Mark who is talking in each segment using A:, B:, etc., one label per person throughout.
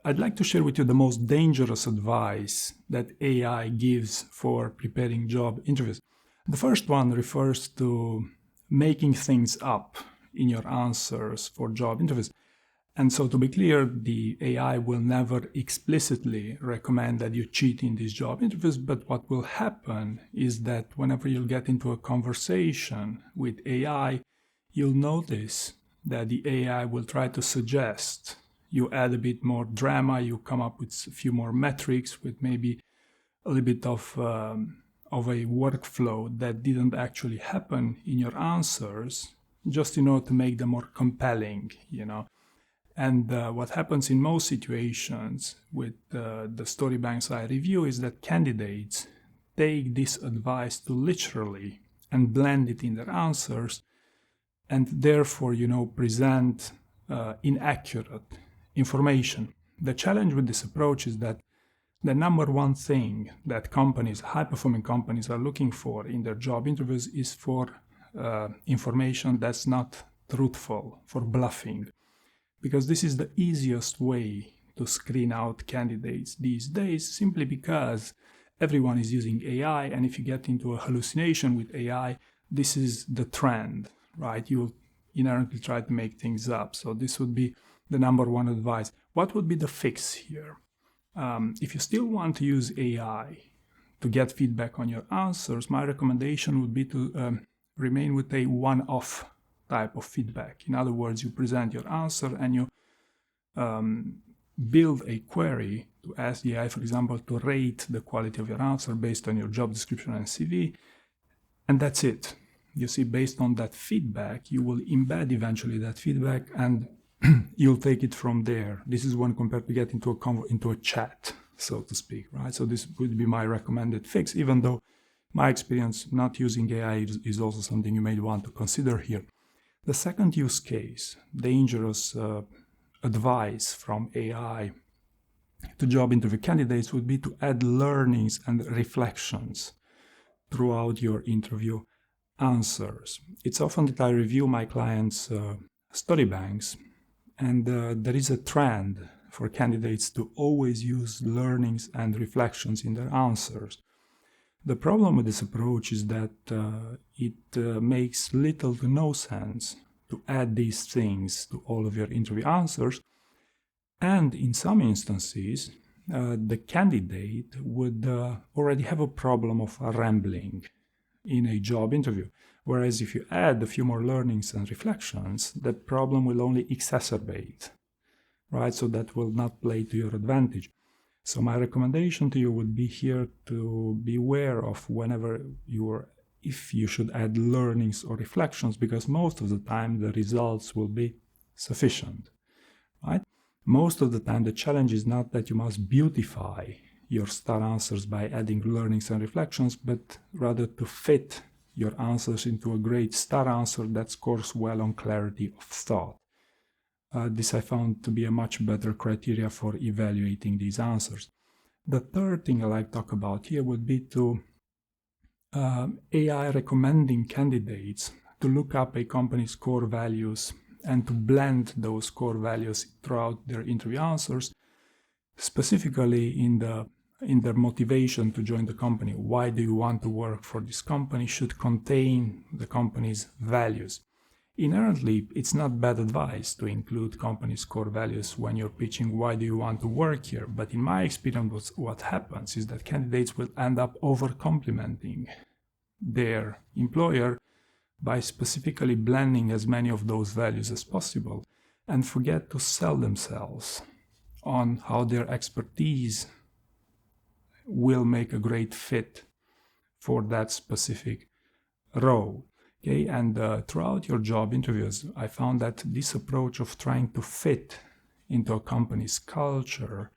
A: I'd like to share with you the most dangerous advice that AI gives for preparing job interviews. The first one refers to making things up in your answers for job interviews. And so to be clear, the AI will never explicitly recommend that you cheat in these job interviews, but what will happen is that whenever you'll get into a conversation with AI, you'll notice that the AI will try to suggest you add a bit more drama, you come up with a few more metrics, with maybe a little bit of a workflow that didn't actually happen in your answers, just in order to make them more compelling, And what happens in most situations with the story banks I review is that candidates take this advice too literally and blend it in their answers, and therefore, present inaccurate information. The challenge with this approach is that the number one thing that companies, high-performing companies, are looking for in their job interviews is for information that's not truthful, for bluffing. Because this is the easiest way to screen out candidates these days, simply because everyone is using AI, and if you get into a hallucination with AI, this is the trend, right? You'll inherently try to make things up. So this would be the number one advice. What would be the fix here? If you still want to use AI to get feedback on your answers, my recommendation would be to remain with a one-off type of feedback. In other words, you present your answer and you build a query to ask the AI, for example, to rate the quality of your answer based on your job description and CV, and that's it. You see, based on that feedback, you will embed eventually that feedback and you'll take it from there. This is one compared to get into a chat, so to speak, right? So this would be my recommended fix, even though my experience not using AI is also something you may want to consider here. The second use case, dangerous advice from AI to job interview candidates, would be to add learnings and reflections throughout your interview answers. It's often that I review my clients' story banks, and there is a trend for candidates to always use learnings and reflections in their answers. The problem with this approach is that it makes little to no sense to add these things to all of your interview answers, and in some instances, the candidate would already have a problem of rambling in a job interview. Whereas if you add a few more learnings and reflections, that problem will only exacerbate, right? So that will not play to your advantage. So my recommendation to you would be here to beware of if you should add learnings or reflections, because most of the time the results will be sufficient, right? Most of the time the challenge is not that you must beautify your star answers by adding learnings and reflections, but rather to fit your answers into a great star answer that scores well on clarity of thought. This I found to be a much better criteria for evaluating these answers. The third thing I like to talk about here would be to AI recommending candidates to look up a company's core values and to blend those core values throughout their interview answers, specifically in their motivation to join the company. Why do you want to work for this company should contain the company's values. Inherently, it's not bad advice to include company's core values when you're pitching why do you want to work here, but in my experience what happens is that candidates will end up over-complimenting their employer by specifically blending as many of those values as possible and forget to sell themselves on how their expertise will make a great fit for that specific role. Okay, and throughout your job interviews, I found that this approach of trying to fit into a company's culture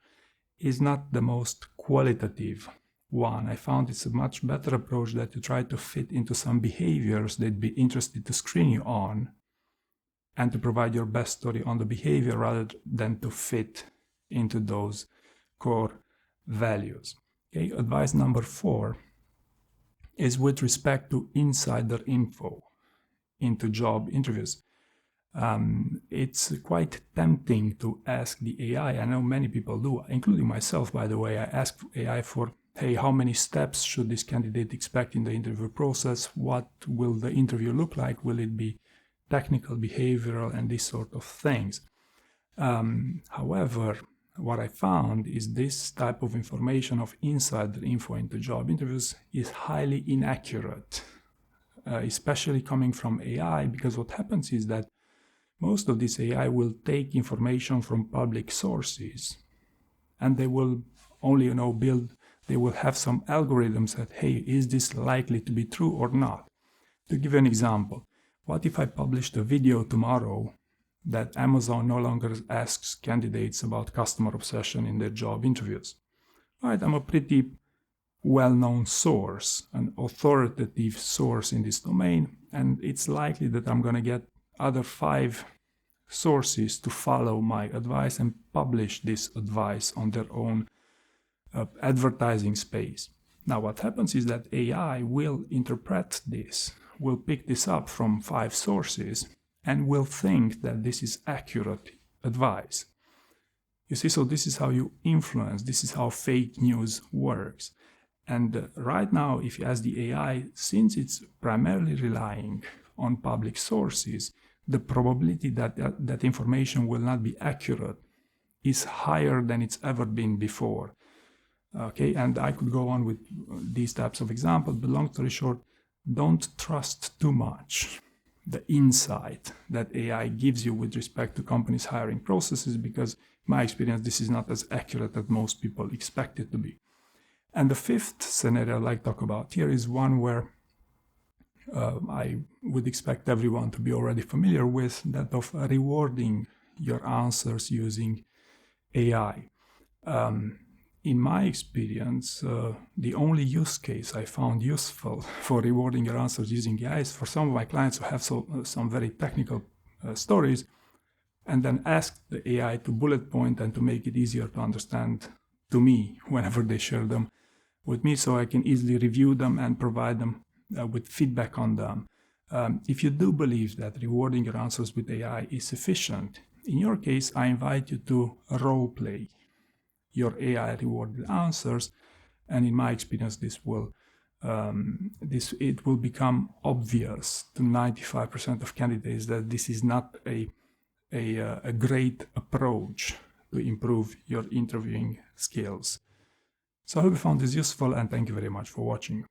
A: is not the most qualitative one. I found it's a much better approach that you try to fit into some behaviors they'd be interested to screen you on and to provide your best story on the behavior rather than to fit into those core values. Okay, advice number 4 is with respect to insider info into job interviews. It's quite tempting to ask the AI. I know many people do, including myself, by the way. I ask AI for, hey, how many steps should this candidate expect in the interview process? What will the interview look like? Will it be technical, behavioral, and these sort of things? However, what I found is this type of information of insider info into job interviews is highly inaccurate, especially coming from AI, because what happens is that most of this AI will take information from public sources, and they will only, they will have some algorithms that, hey, is this likely to be true or not? To give you an example, what if I published a video tomorrow that Amazon no longer asks candidates about customer obsession in their job interviews? Right, I'm a pretty well-known source, an authoritative source in this domain, and it's likely that I'm going to get other 5 sources to follow my advice and publish this advice on their own advertising space. Now, what happens is that AI will interpret this, will pick this up from 5 sources, and will think that this is accurate advice. You see, so this is how you influence, this is how fake news works. And right now, if you ask the AI, since it's primarily relying on public sources, the probability that that information will not be accurate is higher than it's ever been before. Okay, and I could go on with these types of examples, but long story short, don't trust too much the insight that AI gives you with respect to companies' hiring processes, because in my experience, this is not as accurate as most people expect it to be. And the 5th scenario I'd like to talk about here is one where I would expect everyone to be already familiar with, that of rewarding your answers using AI. In my experience, the only use case I found useful for rewarding your answers using AI is for some of my clients who have some very technical stories, and then ask the AI to bullet point and to make it easier to understand to me whenever they share them with me, so I can easily review them and provide them with feedback on them. If you do believe that rewarding your answers with AI is sufficient, in your case, I invite you to role play your AI rewarded answers, and in my experience, it will become obvious to 95% of candidates that this is not a great approach to improve your interviewing skills. So I hope you found this useful, and thank you very much for watching.